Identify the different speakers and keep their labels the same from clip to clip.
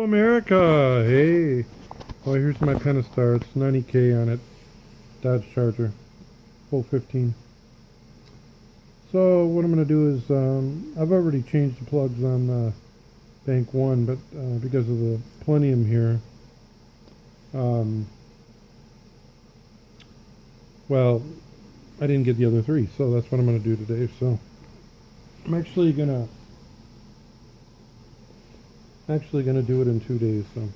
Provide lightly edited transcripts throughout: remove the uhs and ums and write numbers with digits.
Speaker 1: Hello, America! Hey! Oh, here's my Pentastar. It's 90K on it. Dodge Charger. Full 15. So, what I'm going to do is, I've already changed the plugs on Bank 1, but because of the Plenum here, well, I didn't get the other three, so that's what I'm going to do today. So, I'm actually going to do it in 2 days. So,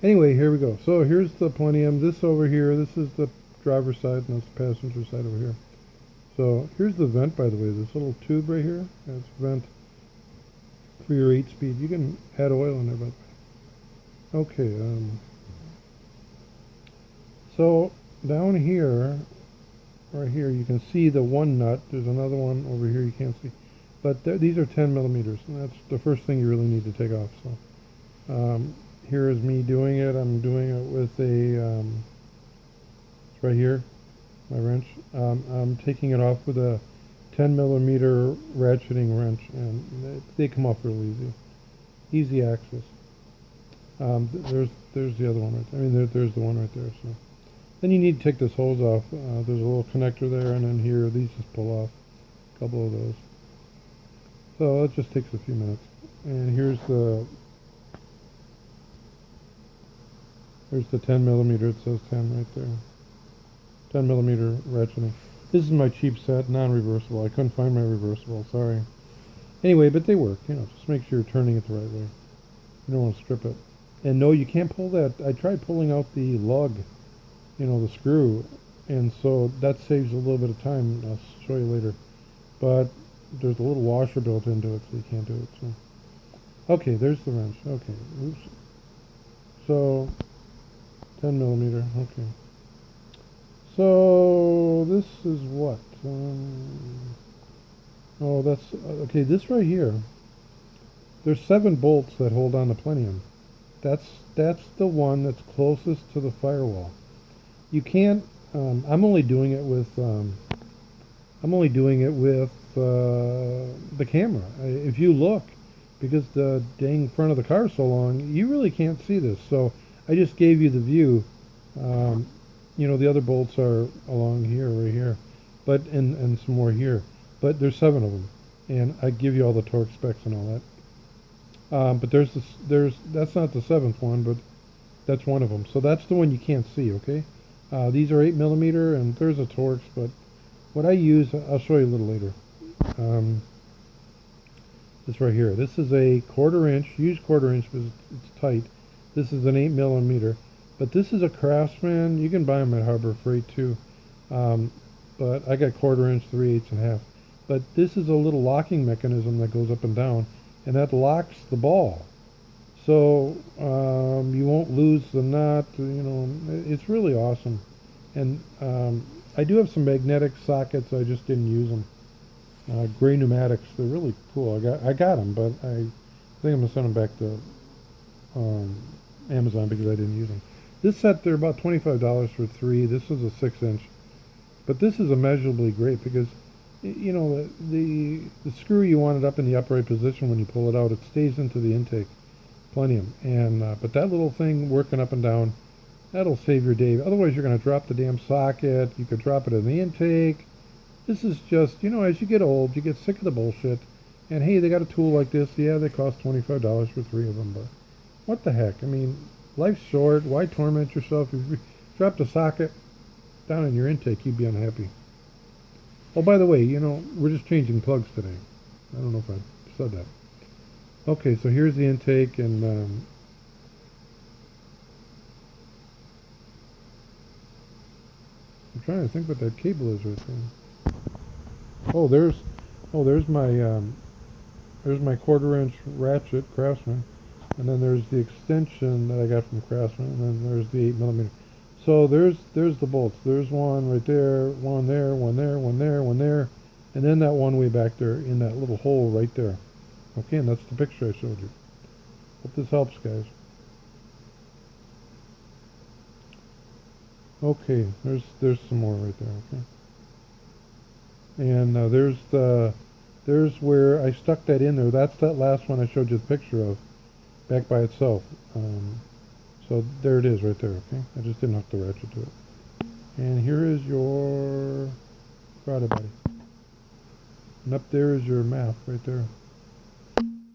Speaker 1: anyway, here we go. So, here's the Plenum. This over here, this is the driver's side, and that's the passenger side over here. So here's the vent, by the way, this little tube right here. That's a vent for your 8-speed. You can add oil in there, by the way. Okay, so down here, right here, you can see the one nut. There's another one over here you can't see. But these are 10 millimeters, and that's the first thing you really need to take off. So here is me doing it. I'm doing it with a, it's right here, my wrench. I'm taking it off with a 10 millimeter ratcheting wrench, and they come off real easy. Easy access. There's the other one right there. I mean, there's the one right there. So then you need to take this hose off. There's a little connector there, and then here, these just pull off. A couple of those. So it just takes a few minutes. And here's the 10 millimeter. It says 10 right there. 10 millimeter ratcheting. This is my cheap set, non-reversible. I couldn't find my reversible, sorry. Anyway, but they work, just make sure you're turning it the right way. You don't want to strip it. And no, you can't pull that. I tried pulling out the lug, the screw, and so that saves a little bit of time. I'll show you later. But there's a little washer built into it, so you can't do it. So, okay, there's the wrench. Okay, oops. So, 10 millimeter, okay. So this is what? Oh, that's okay. This right here. There's 7 bolts that hold on the Plenum. That's the one that's closest to the firewall. You can't. I'm only doing it with. The camera. If you look, because the dang front of the car is so long, you really can't see this. So I just gave you the view. The other bolts are along here, right here, but and some more here. But there's 7 of them, and I give you all the torque specs and all that. But that's not the 7th one, but that's one of them. So that's the one you can't see. Okay, these are 8 millimeter, and there's a Torx. But what I use, I'll show you a little later. This right here. This is a 1/4 inch. Use 1/4 inch because it's tight. This is an 8 millimeter. But this is a Craftsman. You can buy them at Harbor Freight too. But I got 1/4 inch, 3/8 and a half. But this is a little locking mechanism that goes up and down, and that locks the ball. So you won't lose the nut. It's really awesome. And I do have some magnetic sockets. I just didn't use them. Gray pneumatics. They're really cool. I got them, but I think I'm gonna send them back to Amazon because I didn't use them. This set, they're about $25 for 3. This is a 6-inch. But this is immeasurably great because, the screw, you want it up in the upright position when you pull it out. It stays into the intake. Plenum. And, but that little thing working up and down, that'll save your day. Otherwise, you're going to drop the damn socket. You could drop it in the intake. This is just, as you get old, you get sick of the bullshit. And, hey, they got a tool like this. Yeah, they cost $25 for 3 of them. But what the heck? I mean, life's short. Why torment yourself? If you dropped a socket down in your intake, you'd be unhappy. Oh, by the way, we're just changing plugs today. I don't know if I said that. Okay, so here's the intake, and I'm trying to think what that cable is right there. Oh, there's my 1/4 inch ratchet, Craftsman. And then there's the extension that I got from Craftsman, and then there's the 8 millimeter. So there's the bolts. There's one right there, one there, one there, one there, one there, and then that one way back there in that little hole right there. Okay, and that's the picture I showed you. Hope this helps, guys. Okay, there's some more right there. Okay, and there's where I stuck that in there. That's that last one I showed you the picture of. back by itself. So there it is right there, okay? I just didn't hook the ratchet to it. And here is your throttle body. And up there is your map right there.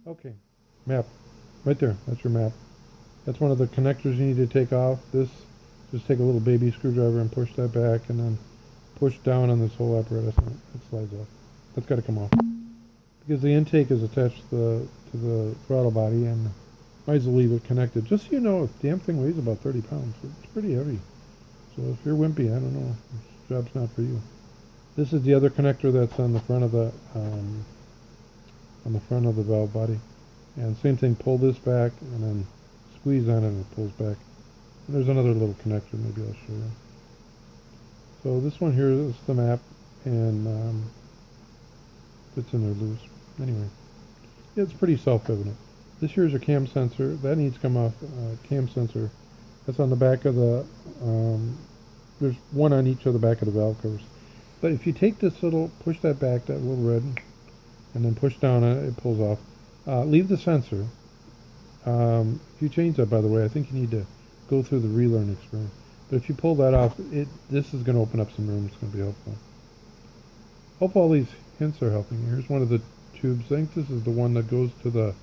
Speaker 1: Okay, map. Right there, that's your map. That's one of the connectors you need to take off. This, just take a little baby screwdriver and push that back and then push down on this whole apparatus and it slides off. That's got to come off. Because the intake is attached to the throttle body and might as well leave it connected. Just so you know, the damn thing weighs about 30 pounds. It's pretty heavy. So if you're wimpy, I don't know. This job's not for you. This is the other connector that's on the front of the valve body. And same thing, pull this back and then squeeze on it and it pulls back. And there's another little connector, maybe I'll show you. So this one here is the map and fits in there loose. Anyway, it's pretty self-evident. This here is a cam sensor. That needs to come off. Cam sensor. That's on the back of the, there's one on each of the back of the valve covers. But if you take this little, push that back, that little red, and then push down on it, it pulls off. Leave the sensor. If you change that, by the way, I think you need to go through the relearn experience. But if you pull that off, this is going to open up some room. It's going to be helpful. Hope all these hints are helping. Here's one of the tubes. I think this is the one that goes to the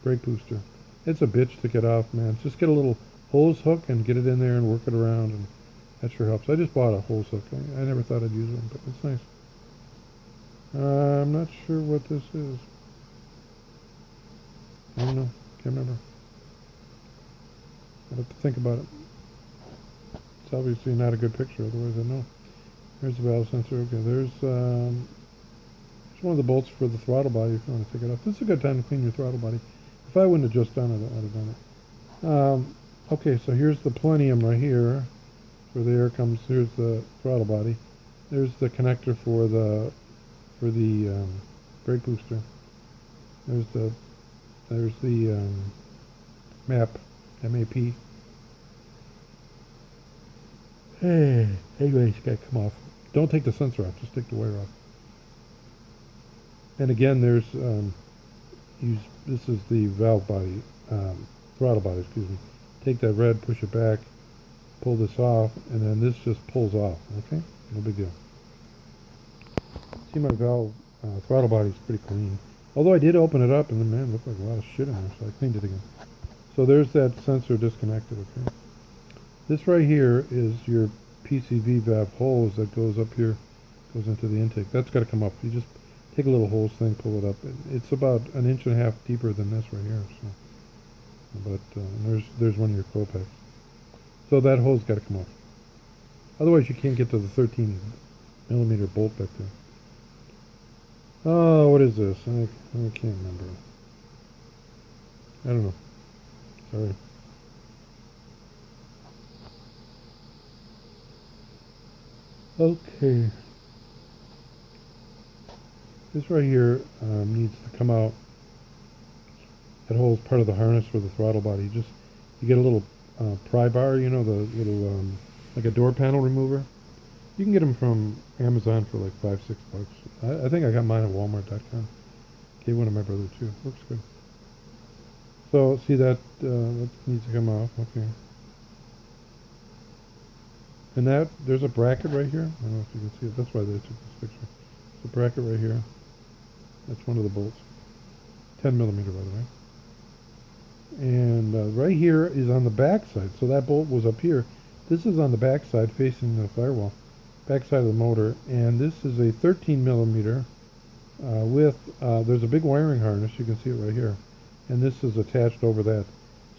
Speaker 1: brake booster. It's a bitch to get off, man. Just get a little hose hook and get it in there and work it around, and that sure helps. I just bought a hose hook. I never thought I'd use one, but it's nice. I'm not sure what this is. I don't know. Can't remember. I'd have to think about it. It's obviously not a good picture, otherwise I'd know. There's the valve sensor. Okay, there's one of the bolts for the throttle body if you want to take it off. This is a good time to clean your throttle body. If I wouldn't have just done it, I would have done it. Okay, so here's the Plenum right here. Where the air comes, here's the throttle body. There's the connector for the brake booster. There's the map, MAP. Hey, anyway, it's got to come off. Don't take the sensor off, just take the wire off. And again, there's this is the valve body, throttle body, excuse me. Take that red, push it back, pull this off, and then this just pulls off, okay? No big deal. See, my valve throttle body is pretty clean. Although I did open it up, and then, man, it looked like a lot of shit in there, so I cleaned it again. So there's that sensor disconnected, okay? This right here is your PCV valve hose that goes up here, goes into the intake. That's got to come up. You just take a little hose thing, pull it up. It's about 1.5 inches deeper than this right here. So, but there's one of your coil packs. So that hose got to come off. Otherwise, you can't get to the 13 millimeter bolt back there. Oh, what is this? I can't remember. I don't know. Sorry. Okay. This right here needs to come out. That holds part of the harness for the throttle body. You get a little pry bar, you know, the little like a door panel remover. You can get them from Amazon for like $5-6. I think I got mine at Walmart.com. Gave one to my brother too. Works good. So see that needs to come off. Okay. And there's a bracket right here. I don't know if you can see it. That's why they took this picture. There's a bracket right here. That's one of the bolts. 10 millimeter, by the way. And right here is on the back side. So that bolt was up here. This is on the back side facing the firewall. Back side of the motor. And this is a 13 millimeter with, there's a big wiring harness. You can see it right here. And this is attached over that.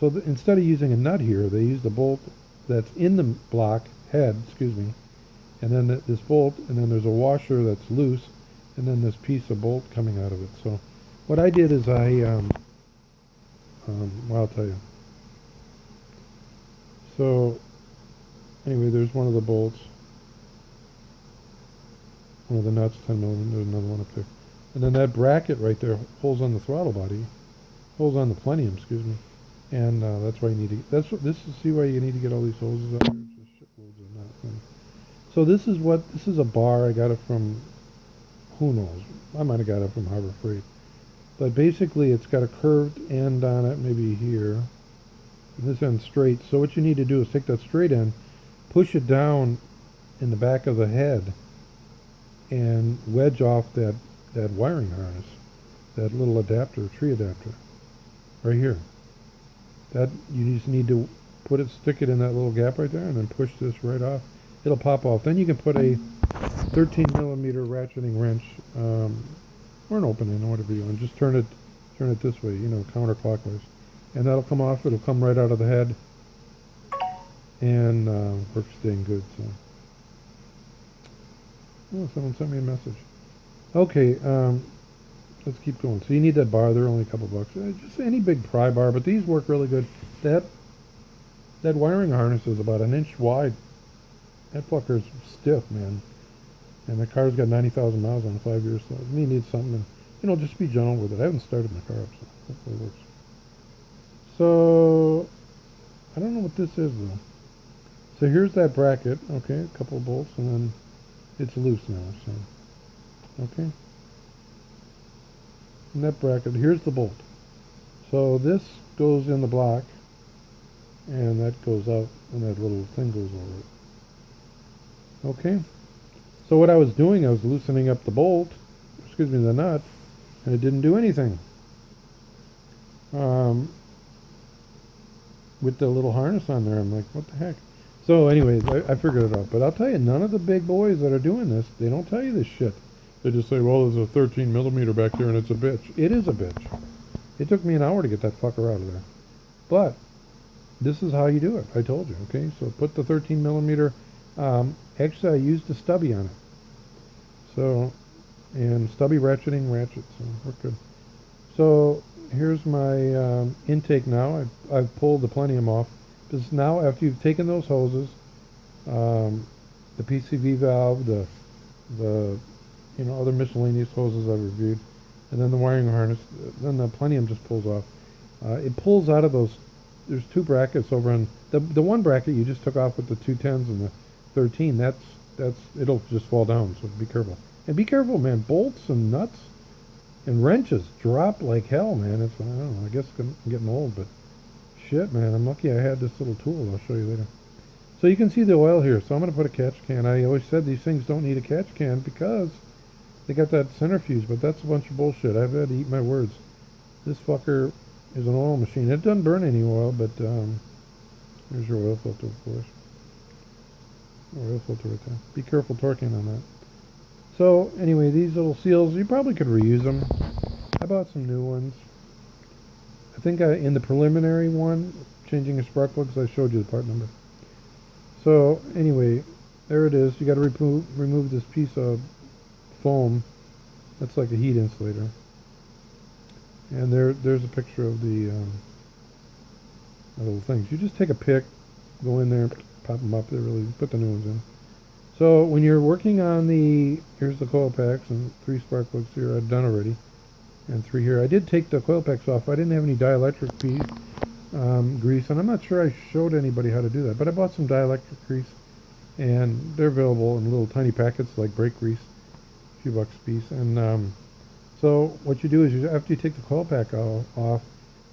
Speaker 1: So instead of using a nut here, they used a bolt that's in the block head, excuse me, and then this bolt, and then there's a washer that's loose, and then this piece of bolt coming out of it. So what I did is well, I'll tell you. So anyway, there's one of the bolts, one of the nuts, 10 millimeter, there's another one up there. And then that bracket right there holds on the throttle body, holds on the Plenum, excuse me. And that's why you need to, see why you need to get all these hoses out here. It's just shitloads of nuts. So this is a bar. I got it from, who knows? I might have got it from Harbor Freight. But basically it's got a curved end on it, maybe here. And this end's straight. So what you need to do is take that straight end, push it down in the back of the head, and wedge off that wiring harness, that little adapter, tree adapter, right here. That you just need to stick it in that little gap right there, and then push this right off. It'll pop off. Then you can put a 13 millimeter ratcheting wrench, or an opening, or whatever you want. Just turn it this way, counterclockwise, and that'll come off. It'll come right out of the head, and works dang good. So, oh, someone sent me a message. Okay, let's keep going. So you need that bar. They're only a couple bucks. Just any big pry bar, but these work really good. That wiring harness is about 1 inch wide. That fucker's stiff, man. And the car's got 90,000 miles on it, 5 years. So you need something, and just be gentle with it. I haven't started my car up, so hopefully it works. So I don't know what this is though. So here's that bracket. Okay, a couple of bolts, and then it's loose now. So okay. And that bracket, here's the bolt. So this goes in the block, and that goes out, and that little thing goes over it. Okay. So what I was doing, I was loosening up the bolt, the nut, and it didn't do anything. With the little harness on there, I'm like, what the heck? So anyways, I figured it out. But I'll tell you, none of the big boys that are doing this, they don't tell you this shit. They just say, well, there's a 13 millimeter back there, and it's a bitch. It is a bitch. It took me an hour to get that fucker out of there. But this is how you do it. I told you, okay? So put the 13 millimeter, actually I used the stubby on it. So, and stubby ratcheting ratchets, so we're good. So here's my intake now. I've pulled the Plenum off. Because now after you've taken those hoses, the PCV valve, the other miscellaneous hoses I've reviewed, and then the wiring harness, then the Plenum just pulls off. It pulls out of those. There's two brackets over on the one bracket you just took off with the 210s and the 13. That's it'll just fall down. So be careful. And be careful, man. Bolts and nuts and wrenches drop like hell, man. I don't know. I guess I'm getting old, but shit, man. I'm lucky I had this little tool. I'll show you later. So you can see the oil here. So I'm going to put a catch can. I always said these things don't need a catch can because they got that centrifuge, but that's a bunch of bullshit. I've had to eat my words. This fucker is an oil machine. It doesn't burn any oil, but here's your oil filter, of course. Oil filter right there. Be careful torquing on that. So anyway, these little seals, you probably could reuse them. I bought some new ones. I think in the preliminary one, changing the spark plugs, I showed you the part number. So anyway, there it is. You got to remove this piece of foam. That's like a heat insulator. And there's a picture of the little things. You just take a pick, go in there, pop them up. Put the new ones in. So when you're working on here's the coil packs and 3 spark plugs here I've done already, and 3 here. I did take the coil packs off. I didn't have any dielectric grease, and I'm not sure I showed anybody how to do that, but I bought some dielectric grease, and they're available in little tiny packets like brake grease, a few bucks a piece. And so what you do is after you take the coil pack off,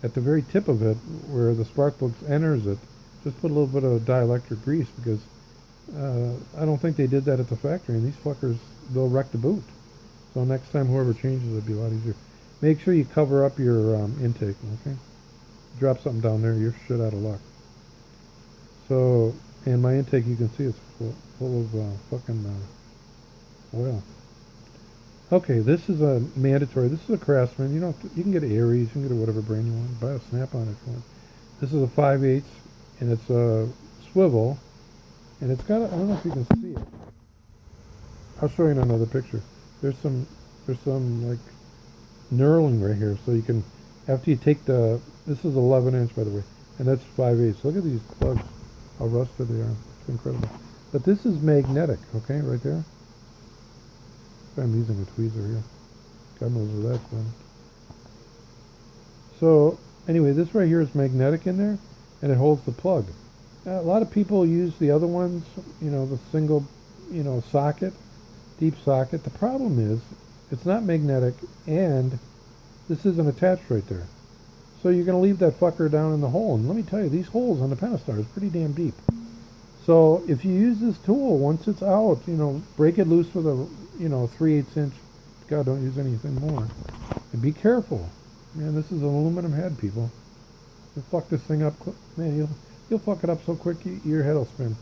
Speaker 1: at the very tip of it, where the spark plug enters it, just put a little bit of dielectric grease, because I don't think they did that at the factory, and these fuckers, they'll wreck the boot. So next time whoever changes it'll be a lot easier. Make sure you cover up your intake, okay? Drop something down there, you're shit out of luck. So, and my intake, you can see it's full of fucking oil. Okay, this is a mandatory. This is a Craftsman. You can get Aries, you can get whatever brand you want. Buy a Snap-on if you want. This is a 5/8, and it's a swivel, and it's got I don't know if you can see it. I'll show you in another picture. There's some like knurling right here, so you can, after you take this is 11 inch by the way, and that's 5/8. Look at these plugs, how rusted they are. It's incredible. But this is magnetic, okay, right there. I'm using a tweezer here. God knows where that's been. So anyway, this right here is magnetic in there, and it holds the plug. A lot of people use the other ones, the single, socket, deep socket. The problem is, it's not magnetic, and this isn't attached right there. So you're going to leave that fucker down in the hole. And let me tell you, these holes on the Pentastar is pretty damn deep. So if you use this tool, once it's out, break it loose with a, 3/8 inch. God, don't use anything more. And be careful. Man, this is an aluminum head, people. You'll fuck this thing up. Man, you'll fuck it up so quick, your head will spin.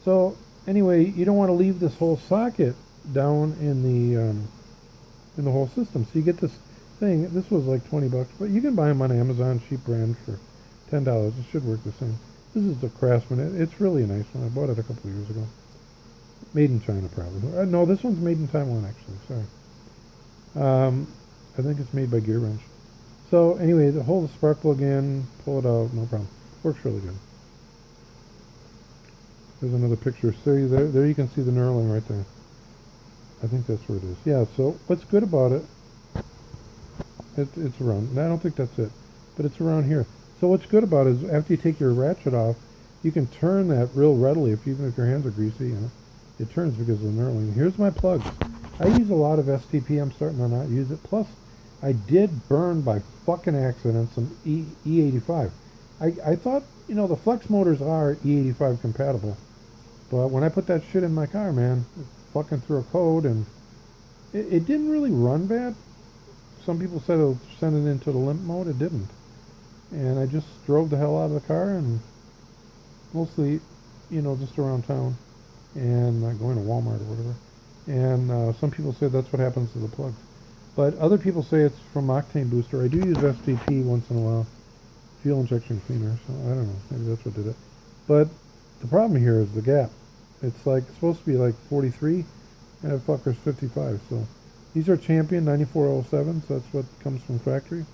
Speaker 1: So anyway, you don't want to leave this whole socket down in the whole system. So you get this thing. This was like $20, but you can buy them on Amazon, cheap brand, for $10. It should work the same. This is the Craftsman. It's really a nice one. I bought it a couple of years ago. Made in China, probably. No, this one's made in Taiwan, actually. Sorry. I think it's made by Gear Wrench. So anyway, hold the spark plug in, pull it out, no problem. Works really good. There's another picture. So there you can see the knurling right there. I think that's where it is. Yeah, so what's good about it, it's around. And I don't think that's it, but it's around here. So what's good about it is after you take your ratchet off, you can turn that real readily, even if your hands are greasy, it turns because of the knurling. Here's my plugs. I use a lot of STP. I'm starting to not use it. Plus, I did burn by fucking accident some E85. I thought, the flex motors are E85 compatible. But when I put that shit in my car, man, it fucking threw a code, and it didn't really run bad. Some people said it'll send it into the limp mode. It didn't. And I just drove the hell out of the car, and mostly, just around town, and not going to Walmart or whatever. And some people say that's what happens to the plugs. But other people say it's from octane booster. I do use STP once in a while, fuel injection cleaner, so I don't know, maybe that's what did it. But the problem here is the gap. It's supposed to be like 43, and that fucker's 55, so these are Champion 9407s, so that's what comes from factory.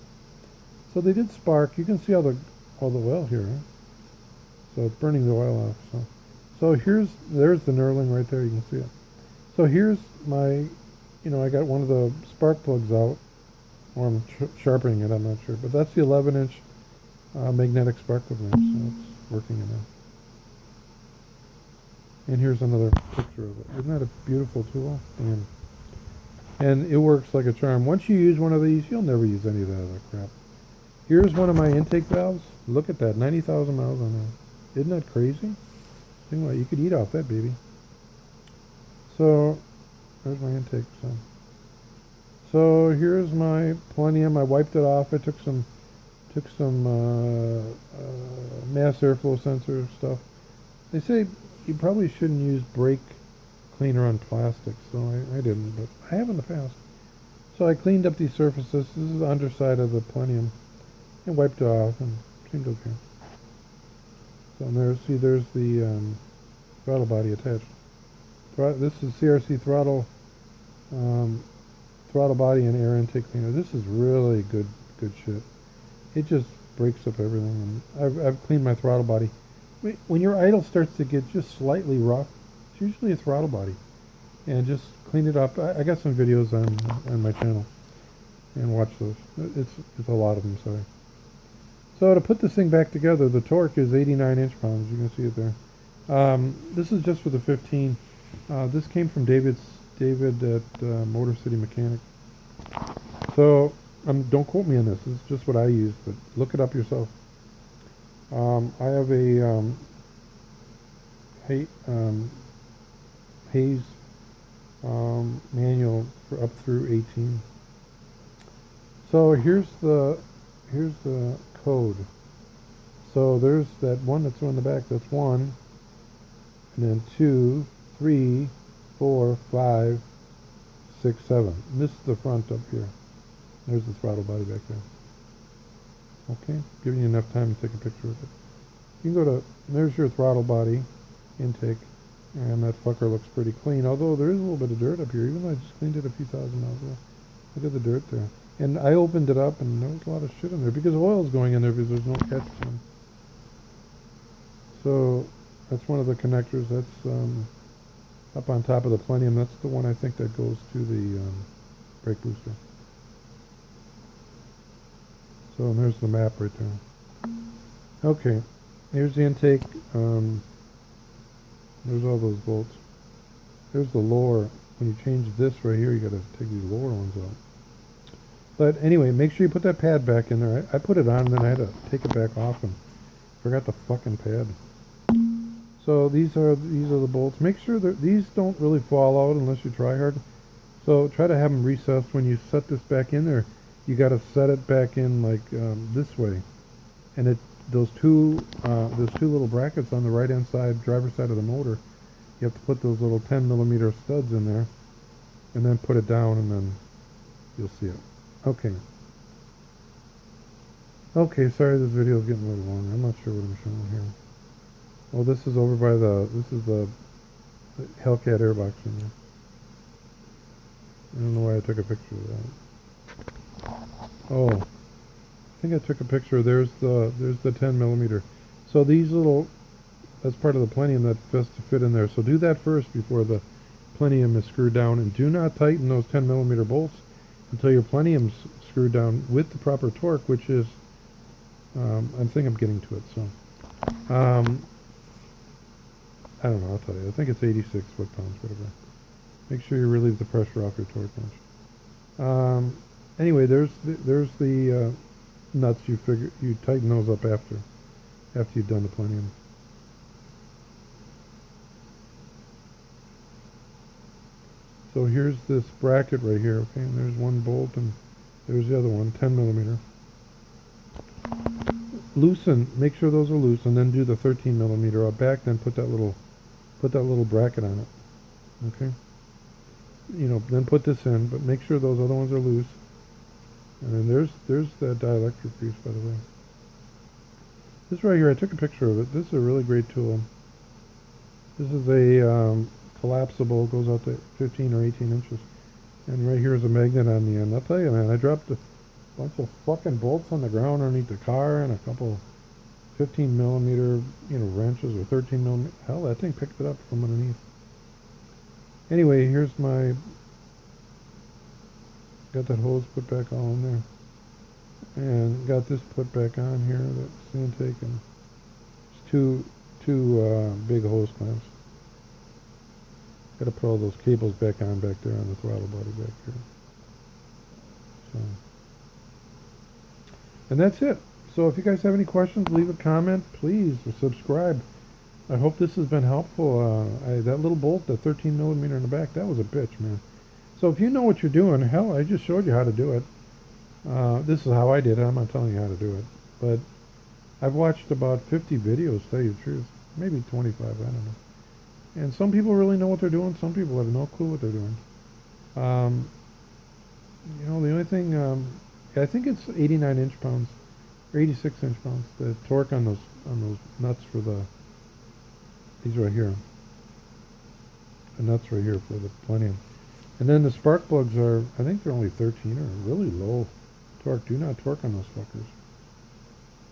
Speaker 1: So they did spark. You can see all the oil here, huh? So it's burning the oil off. So there's the knurling right there. You can see it. So here's my, I got one of the spark plugs out, or I'm sharpening it. I'm not sure, but that's the 11-inch magnetic spark plug lamp. So it's working in there. And here's another picture of it. Isn't that a beautiful tool? And it works like a charm. Once you use one of these, you'll never use any of that other crap. Here's one of my intake valves. Look at that, 90,000 miles on that. Isn't that crazy? Think about it, you could eat off that baby. So, there's my intake. So here's my Plenum. I wiped it off. I took some mass airflow sensor stuff. They say you probably shouldn't use brake cleaner on plastic, so I didn't, but I have in the past. So I cleaned up these surfaces. This is the underside of the Plenum, and wiped it off, and it seemed okay. So there's the throttle body attached. This is CRC throttle body and air intake cleaner. This is really good shit. It just breaks up everything. And I've cleaned my throttle body. When your idle starts to get just slightly rough, it's usually a throttle body. And just clean it up. I got some videos on my channel, and watch those. It's a lot of them. Sorry. So to put this thing back together, the torque is 89 inch-pounds. You can see it there. This is just for the 15. This came from David at Motor City Mechanic. So don't quote me on this. This is just what I use, but look it up yourself. I have a Hayes manual for up through 18. So here's the code. So there's that one that's on the back. That's 1, and then 2, 3, 4, 5, 6, 7. And this is the front up here. There's the throttle body back there. Okay, giving you enough time to take a picture of it. You can go to, there's your throttle body intake, and that fucker looks pretty clean, although there is a little bit of dirt up here, even though I just cleaned it a few thousand miles ago. Look at the dirt there. And I opened it up, and there was a lot of shit in there, because oil's going in there because there's no catch on. So, that's one of the connectors. That's up on top of the Plenum. That's the one I think that goes to the brake booster. So there's the map right there. Okay, here's the intake. There's all those bolts. There's the lower. When you change this right here, you got to take these lower ones out. But anyway, make sure you put that pad back in there. I put it on and then I had to take it back off and forgot the fucking pad. So these are the bolts. Make sure that these don't really fall out unless you try hard. So try to have them recessed. When you set this back in there, you got to set it back in like this way. And those two little brackets on the right hand side, driver's side of the motor, you have to put those little 10 millimeter studs in there, and then put it down, and then you'll see it. Okay. Okay, sorry this video is getting a little long. I'm not sure what I'm showing here. Oh, this is over by this is the Hellcat airbox in there. I don't know why I took a picture of that. Oh, I think I took a picture. There's the 10 millimeter. So these little, that's part of the Plenum that has to fit in there. So do that first before the Plenum is screwed down, and do not tighten those 10 millimeter bolts until your Plenum's screwed down with the proper torque, which is, I think I'm getting to it. So, I don't know. I'll tell you. I think it's 86 foot-pounds, whatever. Make sure you relieve the pressure off your torque wrench. Anyway, there's the nuts. You tighten those up after you've done the Plenum. So here's this bracket right here. Okay, and there's one bolt, and there's the other one, 10 millimeter. Loosen. Make sure those are loose, and then do the 13 millimeter out back. Then put that little bracket on it. Okay. You know, then put this in, but make sure those other ones are loose. And then there's that dielectric grease, by the way. This right here, I took a picture of it. This is a really great tool. This is a collapsible, goes out to 15 or 18 inches. And right here is a magnet on the end. I'll tell you, man, I dropped a bunch of fucking bolts on the ground underneath the car and a couple 15 millimeter, wrenches, or 13 millimeter. Hell, that thing picked it up from underneath. Anyway, here's my, got that hose put back all in there. And got this put back on here, that intake, and it's two big hose clamps. Got to put all those cables back on back there on the throttle body back here. So, and that's it. So if you guys have any questions, leave a comment, please, or subscribe. I hope this has been helpful. That little bolt, the 13 millimeter in the back, that was a bitch, man. So if you know what you're doing, hell, I just showed you how to do it. This is how I did it. I'm not telling you how to do it. But I've watched about 50 videos, to tell you the truth. Maybe 25, I don't know. And some people really know what they're doing. Some people have no clue what they're doing. The only thing, I think it's 89 inch-pounds, or 86 inch-pounds, the torque on those nuts for these right here. The nuts right here for the Plenum. And then the spark plugs are, I think they're only 13 or really low torque. Do not torque on those fuckers.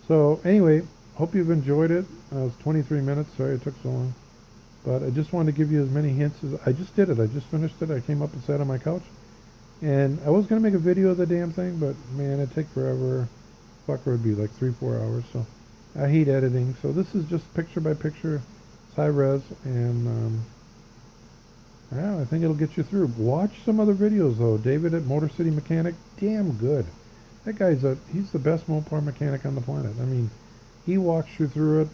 Speaker 1: So anyway, hope you've enjoyed it. It was 23 minutes. Sorry it took so long. But I just wanted to give you as many hints as I just did it. I just finished it. I came up and sat on my couch. And I was going to make a video of the damn thing, but man, it'd take forever. Fucker would be like 3-4 hours. So I hate editing. So this is just picture by picture. It's high res. And yeah, I think it'll get you through. Watch some other videos though. David at Motor City Mechanic, damn good. That guy's he's the best Mopar mechanic on the planet. I mean, he walks you through it.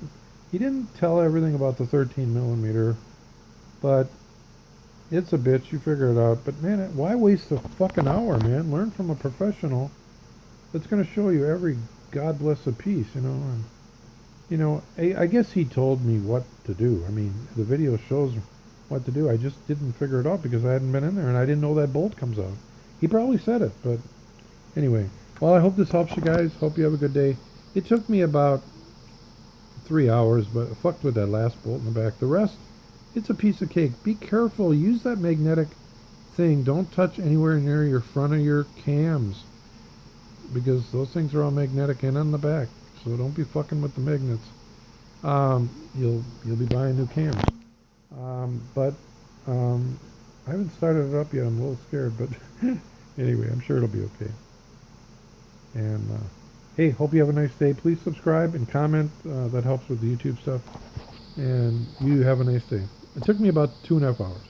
Speaker 1: He didn't tell everything about the 13 millimeter, but it's a bitch. You figure it out. But man, why waste a fucking hour, man? Learn from a professional that's going to show you every God blessed piece, And, I guess he told me what to do. I mean, the video shows what to do. I just didn't figure it out because I hadn't been in there and I didn't know that bolt comes out. He probably said it, but anyway. Well, I hope this helps you guys. Hope you have a good day. It took me about 3 hours, but I fucked with that last bolt in the back. The rest, it's a piece of cake. Be careful. Use that magnetic thing. Don't touch anywhere near your front of your cams because those things are all magnetic and on the back. So don't be fucking with the magnets. You'll be buying new cams. I haven't started it up yet. I'm a little scared, but anyway, I'm sure it'll be okay. And hey, hope you have a nice day. Please subscribe and comment. That helps with the YouTube stuff. And you have a nice day. It took me about 2.5 hours.